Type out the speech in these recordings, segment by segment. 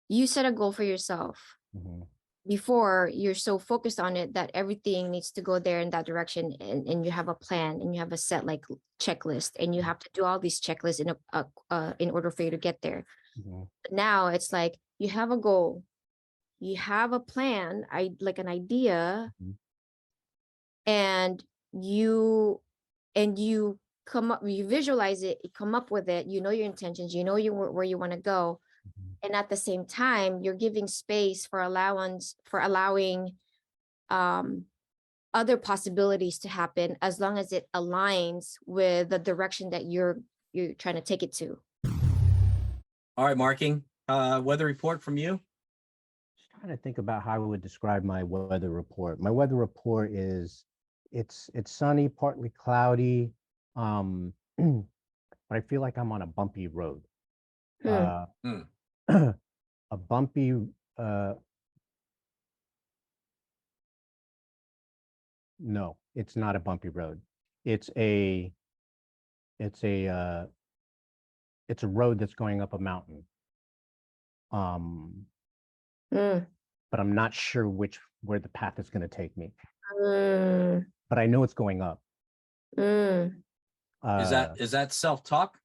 you set a goal for yourself. Mm-hmm. Before, you're so focused on it that everything needs to go there in that direction, and you have a plan and you have a set like checklist, and you have to do all these checklists in order for you to get there. Mm-hmm. Now it's like you have a goal, you have a plan, like an idea, Mm-hmm. and you and you come up, you visualize it, you come up with it, you know your intentions, you know where you want to go, and at the same time you're giving space for allowing um other possibilities to happen, as long as it aligns with the direction that you're trying to take it to. All right, marking. Weather report from you. Just trying to think about how I would describe my weather report. My weather report is it's sunny, partly cloudy, but I feel like I'm on a bumpy road. Hmm. Uh, Hmm. a bumpy no, it's not a bumpy road. It's a it's a uh, it's a road that's going up a mountain. Um, Hmm. but I'm not sure where the path is going to take me. Hmm. But I know it's going up. Hmm. Is Uh, that self-talk?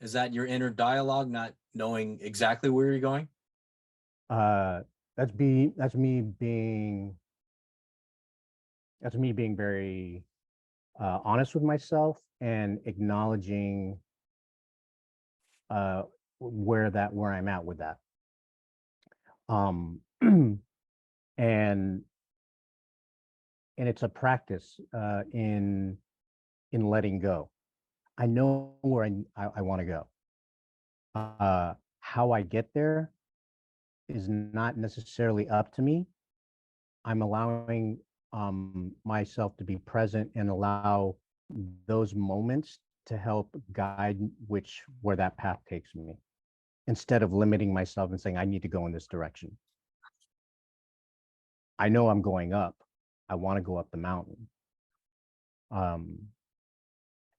Is that your inner dialogue, not knowing exactly where you're going? uh, that's me being very honest with myself and acknowledging uh, where I'm at with that. Um, and it's a practice in letting go. I know where I want to go. How I get there is not necessarily up to me. I'm allowing myself to be present and allow those moments to help guide where that path takes me, instead of limiting myself and saying I need to go in this direction. I know I'm going up. I want to go up the mountain. Um,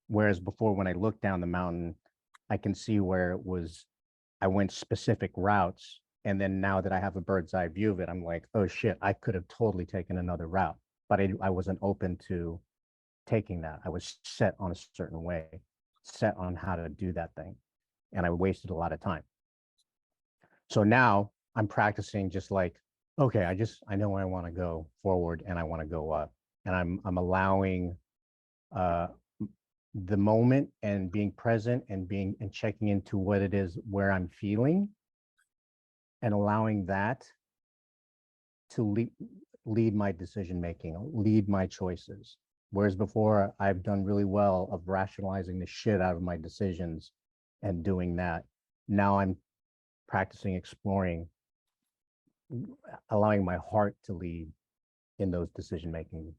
Whereas before, when I looked down the mountain, I can see where it was. I went specific routes, and then now that I have a bird's eye view of it, I'm like, oh shit, I could have totally taken another route, but I wasn't open to taking that. I was set on a certain way, set on how to do that thing, and I wasted a lot of time. So now I'm practicing just like, okay, I know where I want to go forward, and I want to go up, and I'm allowing uh, the moment and being present and checking into what it is where I'm feeling, and allowing that to lead my decision making, lead my choices. Whereas before, I've done really well of rationalizing the shit out of my decisions and doing that. Now I'm practicing exploring, allowing my heart to lead in those decision making,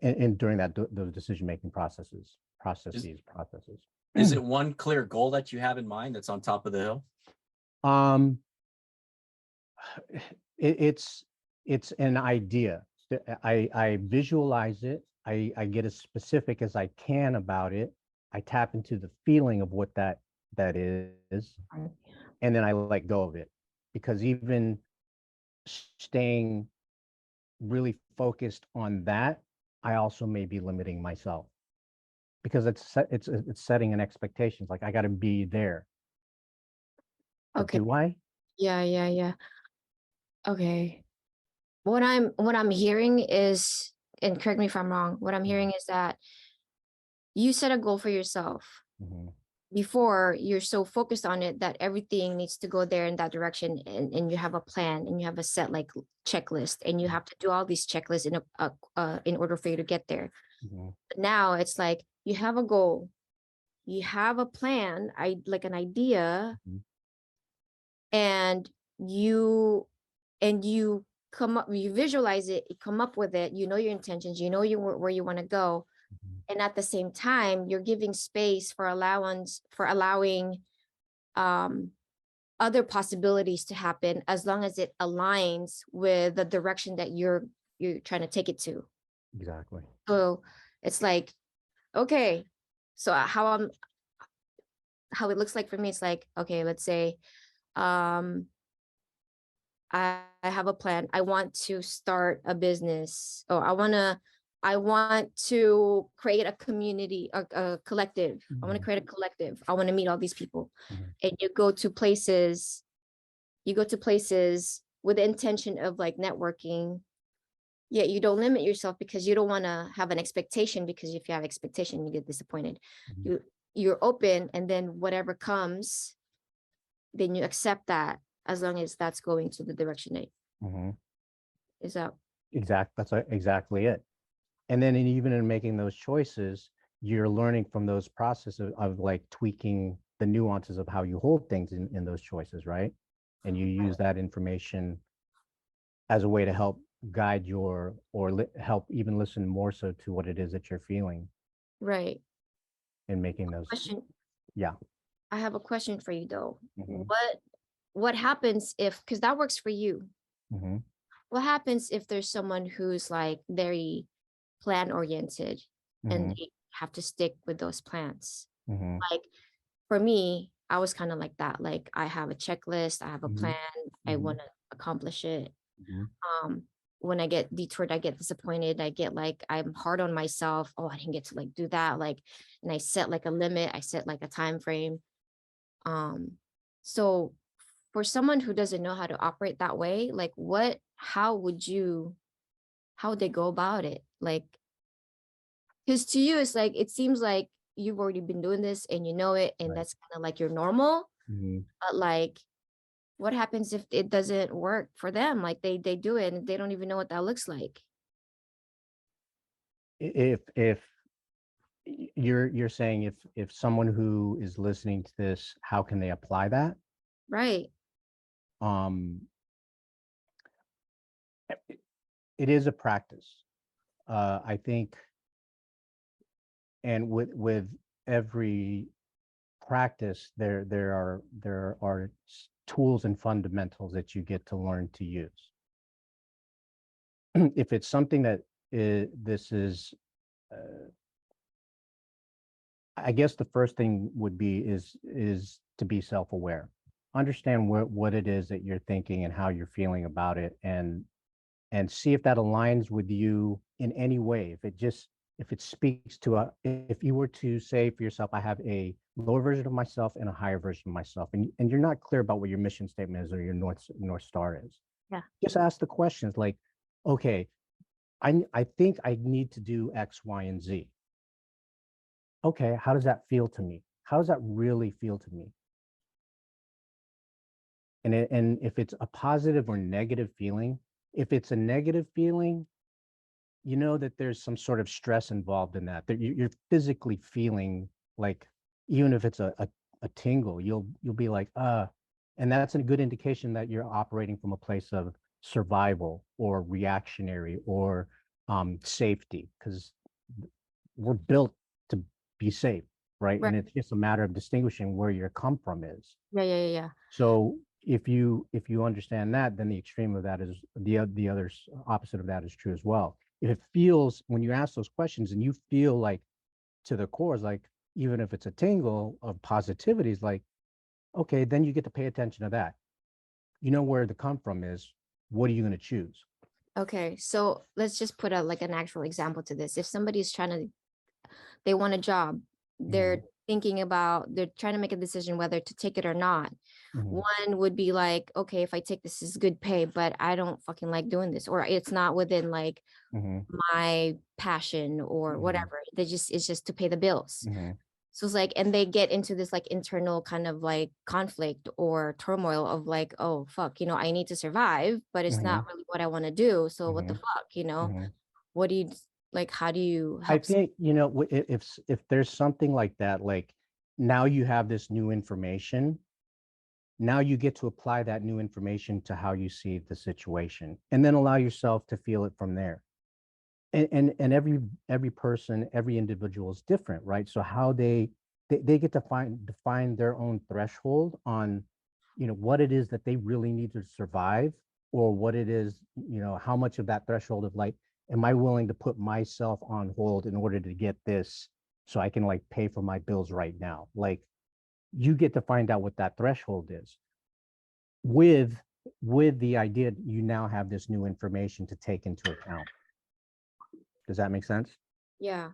and during those decision making processes. Is it one clear goal that you have in mind that's on top of the hill? Um, it's an idea. I visualize it. I get as specific as I can about it. I tap into the feeling of what that is, and then I let go of it, because even staying really focused on that, I also may be limiting myself, because it's setting an expectations, like I got to be there. But Okay. do I? Yeah. Okay. What I'm hearing is, and correct me if I'm wrong, what I'm hearing is that you set a goal for yourself. Mm-hmm. Before, you're so focused on it that everything needs to go there in that direction, and you have a plan and you have a set like checklist, and you have to do all these checklists in order for you to get there. Mm-hmm. But now it's like you have a goal, you have a plan, like an idea, Mm-hmm. and you come up, you visualize it, you come up with it, you know your intentions, you know where you want to go, and at the same time you're giving space for allowing um other possibilities to happen, as long as it aligns with the direction that you're trying to take it to. Exactly. So it's like, okay, so how how it looks like for me, it's like, okay, let's say, um, I have a plan. I want to start a business, or I want to create a community, a collective. I want to Mhm, create a collective. I want to meet all these people. mhm, And you go to places with the intention of like networking, yet you don't limit yourself because you don't want to have an expectation, because if you have expectation, you get disappointed. mhm, You're open, and then whatever comes, then you accept that, as long as that's going to the direction that mhm. is up. Exactly it. And then even in making those choices, you're learning from those processes of like tweaking the nuances of how you hold things in those choices, right? And you use that information as a way to help guide your, or help even listen more so to what it is that you're feeling Right. in making those. Question. Yeah. I have a question for you though. Hmm. What happens if, because that works for you. Hmm. What happens if there's someone who's like very plan oriented and Hmm. they have to stick with those plans? Hmm. Like for me, I was kind of like that. Like I have a checklist, I have a Hmm. plan, I Hmm. want to accomplish it. Hmm. Um, when I get detoured, I get disappointed. I get like, I'm hard on myself. Oh, I didn't get to like do that. Like, and I set like a limit, I set like a time frame. Um, so for someone who doesn't know how to operate that way, like how would they go about it? Like, because to you, it's like, it seems like you've already been doing this and you know it, and Right. that's kind of like your normal. Hmm. But like, what happens if it doesn't work for them? Like they do it and they don't even know what that looks like. If you're saying if someone who is listening to this, how can they apply that? Right. Um, it is a practice. I think, and with every practice, there are tools and fundamentals that you get to learn to use. If it's something that this is, uh, I guess the first thing would be is to be self-aware, understand what it is that you're thinking and how you're feeling about it, and see if that aligns with you in any way. If it speaks to if you were to say for yourself, I have a lower version of myself and a higher version of myself, and you're not clear about what your mission statement is or your North Star is, Yeah. just ask the questions like, okay, I think I need to do X, Y, and Z. Okay, how does that feel to me? How does that really feel to me? And if it's a positive or negative feeling, if it's a negative feeling, you know that there's some sort of stress involved in that, that you're physically feeling like, even if it's a tingle, you'll be like, and that's a good indication that you're operating from a place of survival or reactionary or safety, because we're built to be safe, right? Right. And it's just a matter of distinguishing where your come from is. Yeah, yeah, yeah, yeah. So if you understand that, then the extreme of that is the other opposite of that is true as well. If it feels, when you ask those questions and you feel like to the core is like, even if it's a tingle of positivity, is like, okay, then you get to pay attention to that. You know where the come from is. What are you going to choose? Okay, so let's just put a like an actual example to this. If somebody's trying to, they want a job, Hmm. they're they're trying to make a decision whether to take it or not. Hmm. One would be like, okay, if I take this is good pay, but I don't fucking like doing this, or it's not within like Hmm. my passion or Hmm. whatever. It's just to pay the bills. Hmm. So it's like, and they get into this like internal kind of like conflict or turmoil of like, oh fuck, I need to survive, but it's not Hmm. really what I want to do. So what the Hmm. fuck? Hmm. What do you like? How do you I help? think, if there's something like that, like now you have this new information, now you get to apply that new information to how you see the situation, and then allow yourself to feel it from there. And every person, every individual is different, right? So how they get to define their own threshold on, what it is that they really need to survive, or what it is, how much of that threshold of like, am I willing to put myself on hold in order to get this, so I can like pay for my bills right now? Like, you get to find out what that threshold is. With the idea you now have this new information to take into account. Does that make sense? Yeah.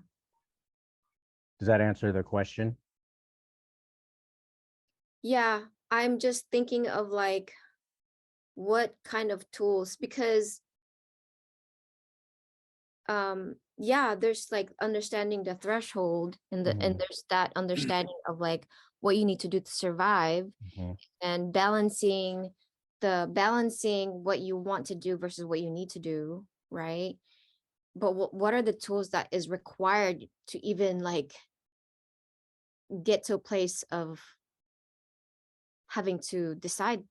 Does that answer the question? Yeah. I'm just thinking of like what kind of tools, because yeah, there's like understanding the threshold and and Mhm. there's that understanding of like what you need to do to survive, Mhm. and balancing what you want to do versus what you need to do, right? But what are the tools that is required to even like get to a place of having to decide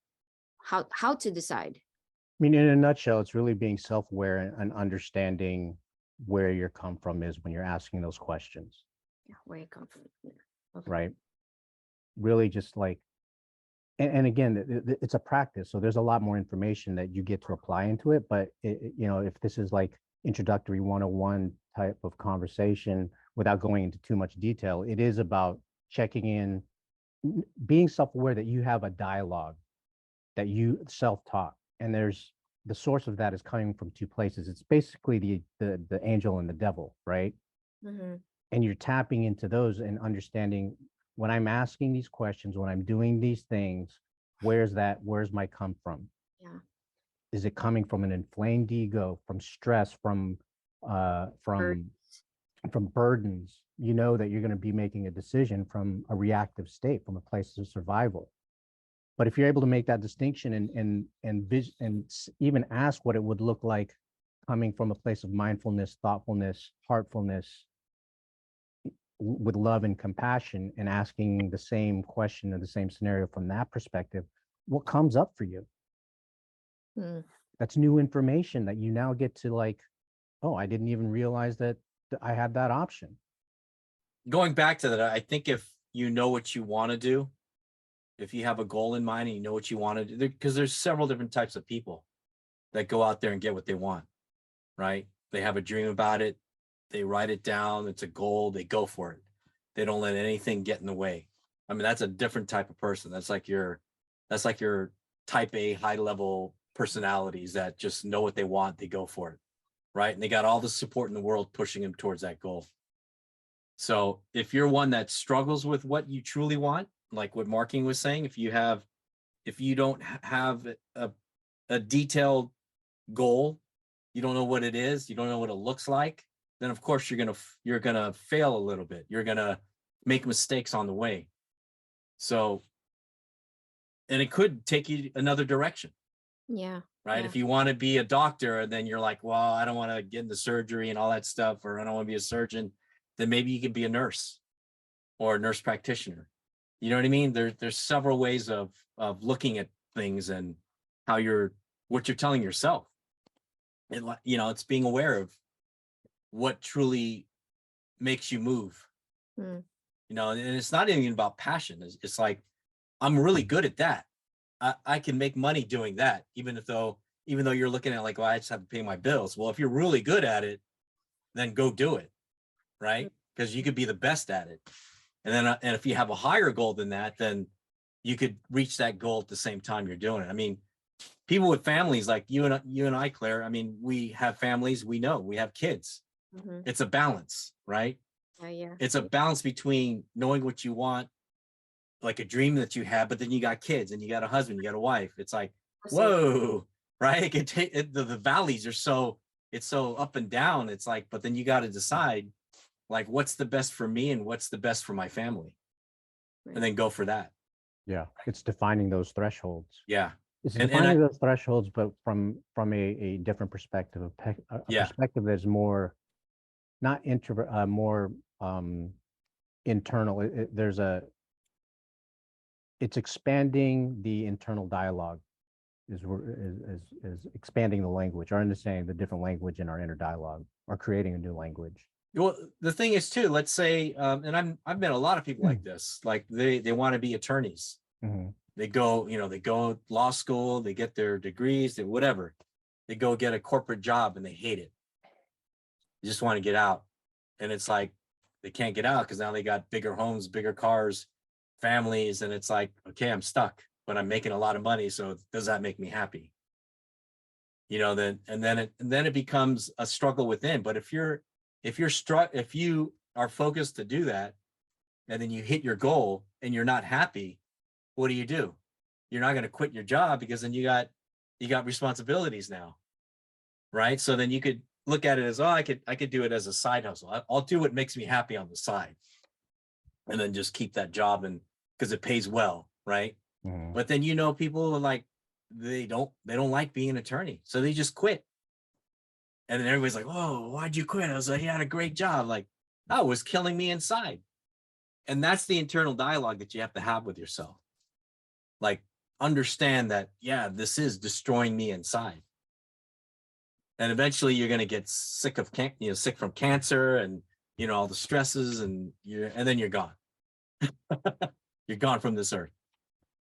how to decide? I mean, in a nutshell, it's really being self-aware and understanding where your come from is when you're asking those questions, Yeah, where you come from. Yeah. Okay. right? Really just like, and again, it's a practice. So there's a lot more information that you get to apply into it. But, you know, if this is like introductory 101 type of conversation without going into too much detail, it is about checking in, being self-aware that you have a dialogue that you self-taught, and there's the source of that is coming from two places. It's basically the angel and the devil, right? Mm-hmm. And you're tapping into those and understanding, when I'm asking these questions, when I'm doing these things, where's my come from? Yeah. Is it coming from an inflamed ego, from stress, from uh Or from from burdens? You know that you're going to be making a decision from a reactive state, from a place of survival. But if you're able to make that distinction and even ask what it would look like coming from a place of mindfulness, thoughtfulness, heartfulness, with love and compassion, and asking the same question or the same scenario from that perspective, what comes up for you? mm, That's new information that you now get to like, oh, I didn't even realize that I had that option. Going back to that, I think if you know what you want to do, if you have a goal in mind and you know what you want to do, because there's several different types of people that go out there and get what they want, right? They have a dream about it, they write it down, it's a goal, they go for it. They don't let anything get in the way. I mean, that's a different type of person. That's like your type A high level personalities that just know what they want, they go for it, right? And they got all the support in the world pushing them towards that goal. So if you're one that struggles with what you truly want, like what Marking was saying, if you don't have a detailed goal, you don't know what it is, you don't know what it looks like, then of course you're gonna fail a little bit. You're gonna make mistakes on the way. So, and it could take you another direction, yeah. right? Yeah. If you want to be a doctor, and then you're like, well, I don't want to get into surgery and all that stuff, or I don't want to be a surgeon, then maybe you could be a nurse or a nurse practitioner. You know what I mean? There's several ways of looking at things and how what you're telling yourself. And you know, it's being aware of what truly makes you move. Mm, You know, and it's not even about passion. It's like I'm really good at that. I can make money doing that, even though you're looking at like, well, I just have to pay my bills. Well, if you're really good at it, then go do it, mm, right? Because you could be the best at it. And then, and if you have a higher goal than that, then you could reach that goal at the same time you're doing it. I mean, people with families like you and I, Claire. I mean, we have families. We know we have kids. mm-hmm. It's a balance, right? Yeah. Yeah. It's a balance between knowing what you want, like a dream that you have, but then you got kids and you got a husband, you got a wife. It's like, Absolutely. whoa, right? The valleys are it's so up and down. It's like, but then you got to decide like what's the best for me and what's the best for my family, and Right. then go for that. Yeah, it's defining those thresholds. Yeah. It's And defining those thresholds, but from a different perspective, a yeah, perspective that's more not introvert, more internal. It's expanding the internal dialogue, is expanding the language, or understanding the different language in our inner dialogue, or creating a new language. well, the thing is too, let's say, and I've met a lot of people like this, like they want to be attorneys. Mhm. They go, you know, they go law school, they get their degrees, they whatever. They go get a corporate job and they hate it. They just want to get out. And it's like they can't get out because now they got bigger homes, bigger cars, families, and it's like, okay, I'm stuck, but I'm making a lot of money. So does that make me happy? You know, then it becomes a struggle within. But if you are focused to do that, and then you hit your goal and you're not happy, what do? You're not going to quit your job, because then you got responsibilities now, right? So then you could look at it as, oh, I could do it as a side hustle. I'll do what makes me happy on the side, and then just keep that job, and because it pays well, right? Mhm. But then, people are like, they don't like being an attorney, so they just quit. And then everybody's like, "Whoa, why'd you quit?" I was like, "You had a great job." Like, oh, it was killing me inside. And that's the internal dialogue that you have to have with yourself. Like, understand that, yeah, this is destroying me inside. And eventually you're going to get sick from cancer, and, all the stresses, and then you're gone. You're gone from this earth.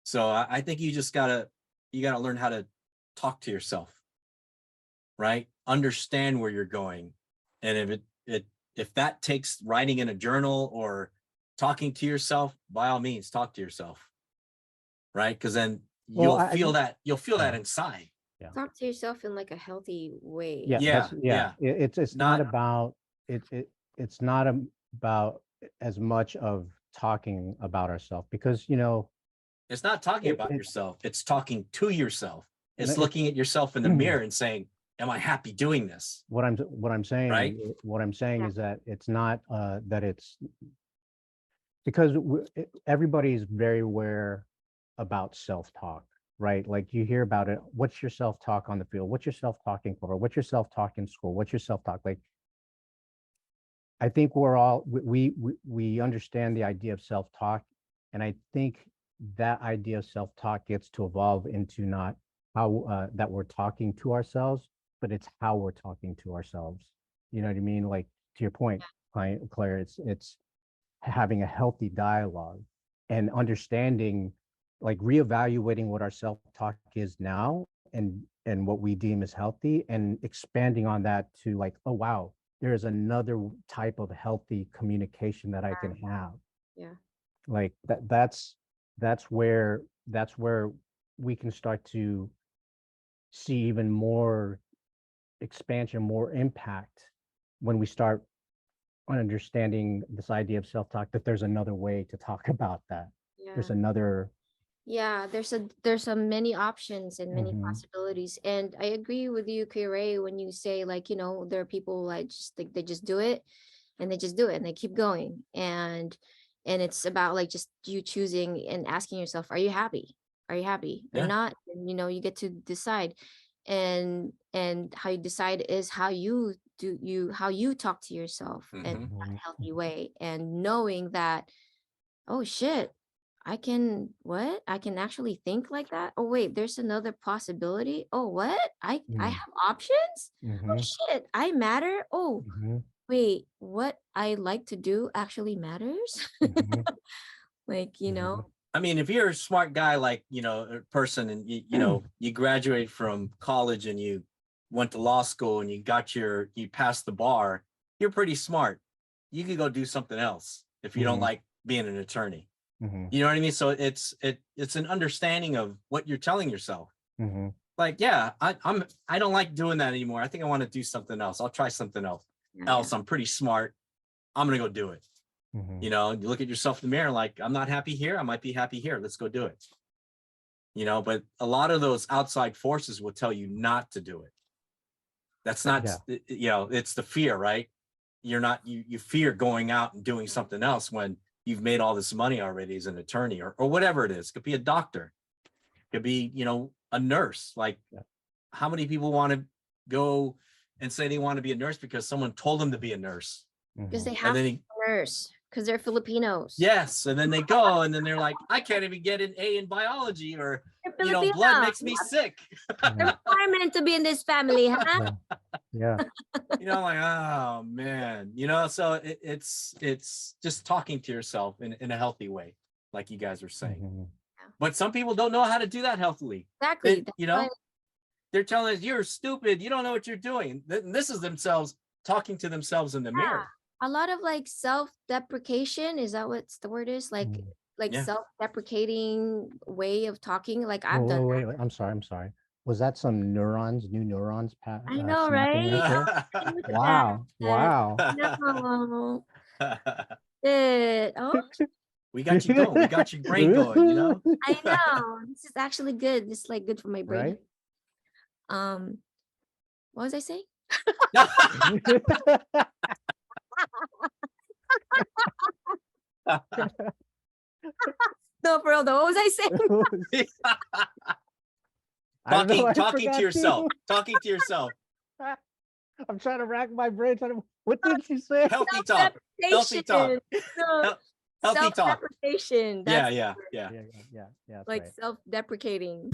So I think you gotta learn how to talk to yourself, right? Understand where you're going. And if that takes writing in a journal or talking to yourself, by all means, talk to yourself, right? Because then Well, you'll feel that yeah. inside. Yeah. Talk to yourself in like a healthy way. Yeah, Yeah. It's not Not about it's not about as much of talking about ourselves, because It's not talking about it yourself. It's talking to yourself. and It's looking at yourself in the mirror and saying, "Am I happy doing this?" what I'm Right? saying Yeah. is that it's not that it's because everybody's very aware about self-talk, right? Like you hear about it. What's your self-talk on the field? What's your self-talk in cover? What's your self-talk in school? What's your self-talk? Like, I think we're all we understand the idea of self-talk, and I think that idea of self-talk gets to evolve into not how that we're talking to ourselves, but it's how we're talking to ourselves. You know what I mean? Like, to your point, Claire, it's having a healthy dialogue and understanding, like reevaluating what our self-talk is now, and what we deem as healthy, and expanding on that to like, oh wow, there's another type of healthy communication that I can have. Yeah. Like that's where we can start to see even more expansion, more impact, when we start understanding this idea of self-talk, that there's another way to talk about that. There's Yeah. another. Yeah, there's a many options and many Mhm. possibilities. And I agree with you, Clare, when you say like, there are people like just think they just do it and they just do it and they keep going. And it's about like just you choosing and asking yourself, are you happy? Are you happy or Yeah. not? And you get to decide. And how you decide is how you talk to yourself in a Mhm. healthy way, and knowing that, oh shit, I can actually think like that. Oh wait, there's another possibility. Oh, what? I Mm. have options? Oh Mhm. shit, I matter. Oh, Mhm. wait, what I like to do actually matters. Mhm. Like, Mhm. I mean, if you're a smart guy, like, a person, and you graduate from college and you went to law school and you passed the bar, you're pretty smart. You could go do something else if you don't Mhm. like being an attorney. Mhm. You know what I mean? So it's an understanding of what you're telling yourself. Mhm. Like, yeah, I don't like doing that anymore. I think I want to do something else. I'll try something else. yeah. I'm pretty smart. I'm gonna go do it. Mhm. You look at yourself in the mirror, like, I'm not happy here. I might be happy here. Let's go do it. But a lot of those outside forces will tell you not to do it. That's not, Yeah. it's the fear, right? You fear going out and doing something else when you've made all this money already as an attorney, or whatever it is. It could be a doctor. It could be, a nurse. Like, Yeah. how many people want to go and say they want to be a nurse because someone told them to be a nurse? Because Mhm. they And have to then be a nurse because they're Filipinos. yes, and then they go, and then they're like, I can't even get an A in biology, or They're Filipino. blood makes me sick. The Yeah. requirement to be in this family, huh? Yeah. Yeah. Like, oh man, so it's just talking to yourself in a healthy way, like you guys were saying. Mhm. But some people don't know how to do that healthily. Exactly. That's why They're telling us, you're stupid, you don't know what you're doing. This is themselves talking to themselves in the mirror. a lot of like self-deprecation, is that what's the word is? Mhm. like Yeah. self-deprecating way of talking. Like I've Whoa, done wait, that. wait, I'm sorry. Was that some new neurons I know, snapping right right? there? Look at Wow, that. wow. No. Shit. Oh, We got you going. We got your brain going, you know? I know. This is actually good. This is like good for my brain. Right? What was I saying? No, for real though. What was I saying? I don't know, I Talking to forgot yourself. too. Talking to yourself. I'm trying to rack my brain. What did she say? Healthy talk. Healthy talk. No, Healthy talk. self-deprecation. Yeah, That's yeah, yeah. Yeah, that's like right. self-deprecating.